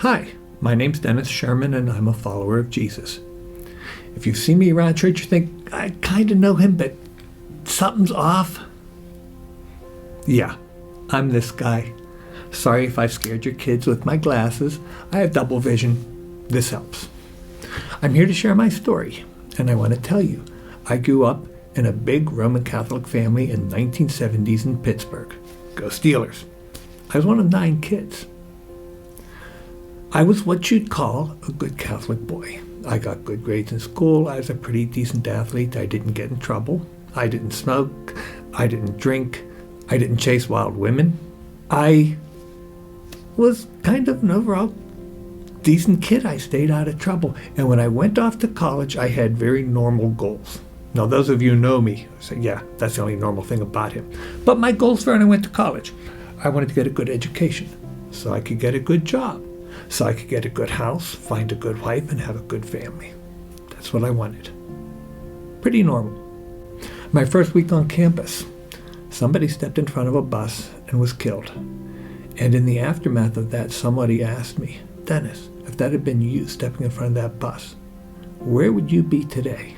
Hi, my name's Dennis Scheuermann, and I'm a follower of Jesus. If you see me around church, you think, I kind of know him, but something's off. Yeah, I'm this guy. Sorry if I've scared your kids with my glasses. I have double vision. This helps. I'm here to share my story, and I want to tell you, I grew up in a big Roman Catholic family in 1970s in Pittsburgh. Go Steelers. I was one of 9 kids. I was what you'd call a good Catholic boy. I got good grades in school. I was a pretty decent athlete. I didn't get in trouble. I didn't smoke. I didn't drink. I didn't chase wild women. I was kind of an overall decent kid. I stayed out of trouble. And when I went off to college, I had very normal goals. Now, those of you who know me say, yeah, that's the only normal thing about him. But my goals were when I went to college. I wanted to get a good education so I could get a good job, so I could get a good house, find a good wife, and have a good family. That's what I wanted. Pretty normal. My first week on campus, somebody stepped in front of a bus and was killed. And in the aftermath of that, somebody asked me, Dennis, if that had been you stepping in front of that bus, where would you be today?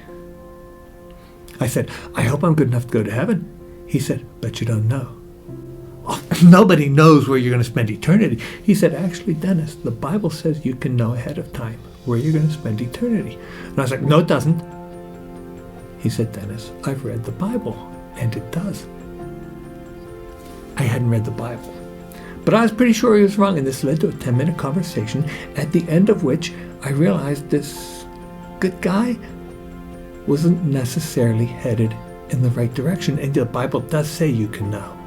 I said, I hope I'm good enough to go to heaven. He said, but you don't know. Oh, nobody knows where you're going to spend eternity. He said, actually, Dennis, the Bible says you can know ahead of time where you're going to spend eternity. And I was like, no, it doesn't. He said, Dennis, I've read the Bible, and it does. I hadn't read the Bible, but I was pretty sure he was wrong, and this led to a 10-minute conversation, at the end of which I realized this good guy wasn't necessarily headed in the right direction, and the Bible does say you can know.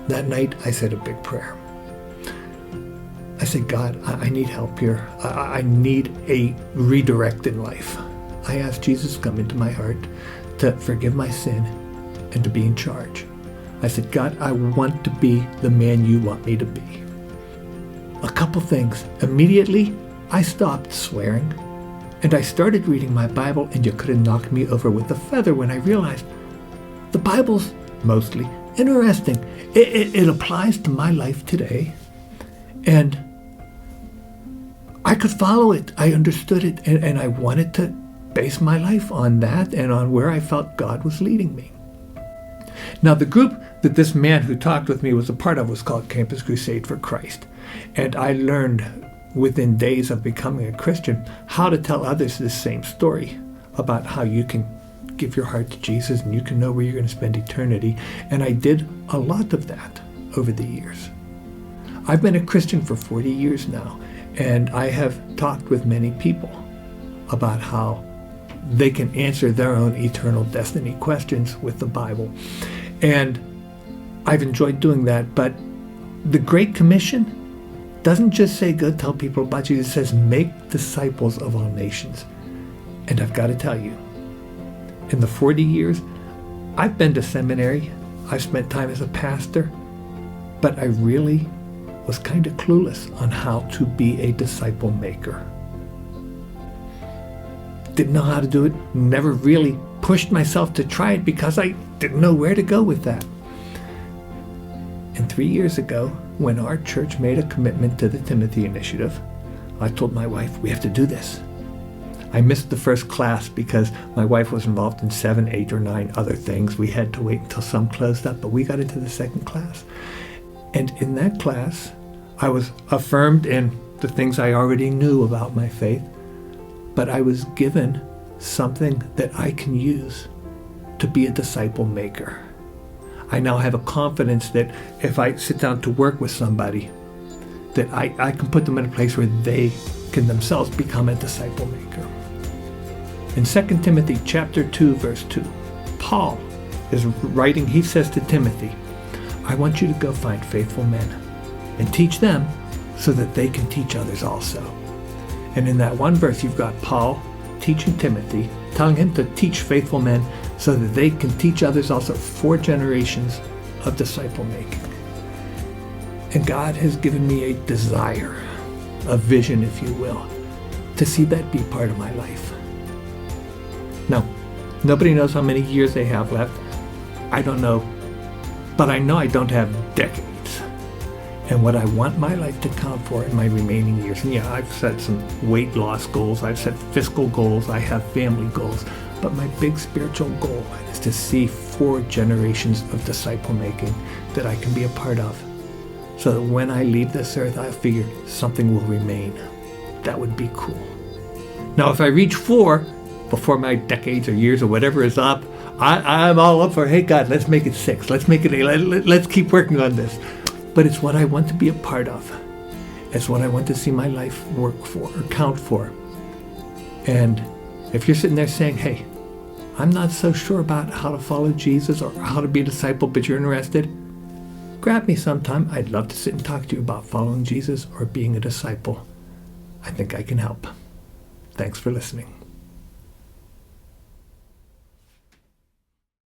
That night, I said a big prayer. I said, God, I need help here. I need a redirect in life. I asked Jesus to come into my heart to forgive my sin and to be in charge. I said, God, I want to be the man you want me to be. A couple things. Immediately, I stopped swearing, and I started reading my Bible, and you could have knocked me over with a feather when I realized the Bible's mostly interesting. It applies to my life today, and I could follow it. I understood it, and I wanted to base my life on that and on where I felt God was leading me. Now, the group that this man who talked with me was a part of was called Campus Crusade for Christ, and I learned within days of becoming a Christian how to tell others this same story about how you can give your heart to Jesus and you can know where you're going to spend eternity. And I did a lot of that over the years. I've been a Christian for 40 years now, and I have talked with many people about how they can answer their own eternal destiny questions with the Bible. And I've enjoyed doing that, but the Great Commission doesn't just say go tell people about Jesus. It says make disciples of all nations. And I've got to tell you, in the 40 years, I've been to seminary, I've spent time as a pastor, but I really was kind of clueless on how to be a disciple maker. Didn't know how to do it, never really pushed myself to try it because I didn't know where to go with that. And 3 years ago, when our church made a commitment to the Timothy Initiative, I told my wife, we have to do this. I missed the first class because my wife was involved in 7, 8, or 9 other things. We had to wait until some closed up, but we got into the second class. And in that class, I was affirmed in the things I already knew about my faith, but I was given something that I can use to be a disciple maker. I now have a confidence that if I sit down to work with somebody, that I can put them in a place where they can themselves become a disciple maker. In 2 Timothy chapter 2, verse 2, Paul is writing, he says to Timothy, I want you to go find faithful men and teach them so that they can teach others also. And in that one verse, you've got Paul teaching Timothy, telling him to teach faithful men so that they can teach others also. 4 generations of disciple making. And God has given me a desire, a vision, if you will, to see that be part of my life. Now, nobody knows how many years they have left. I don't know, but I know I don't have decades. and what I want my life to count for in my remaining years. And yeah, I've set some weight loss goals, I've set fiscal goals, I have family goals, but my big spiritual goal is to see 4 generations of disciple making that I can be a part of, so that when I leave this earth, I figure something will remain. That would be cool. Now, if I reach 4 before my decades or years or whatever is up, I'm all up for, hey God, let's make it 6. Let's make it 8. Let's keep working on this. But it's what I want to be a part of. It's what I want to see my life work for or count for. And if you're sitting there saying, hey, I'm not so sure about how to follow Jesus or how to be a disciple, but you're interested, grab me sometime. I'd love to sit and talk to you about following Jesus or being a disciple. I think I can help. Thanks for listening.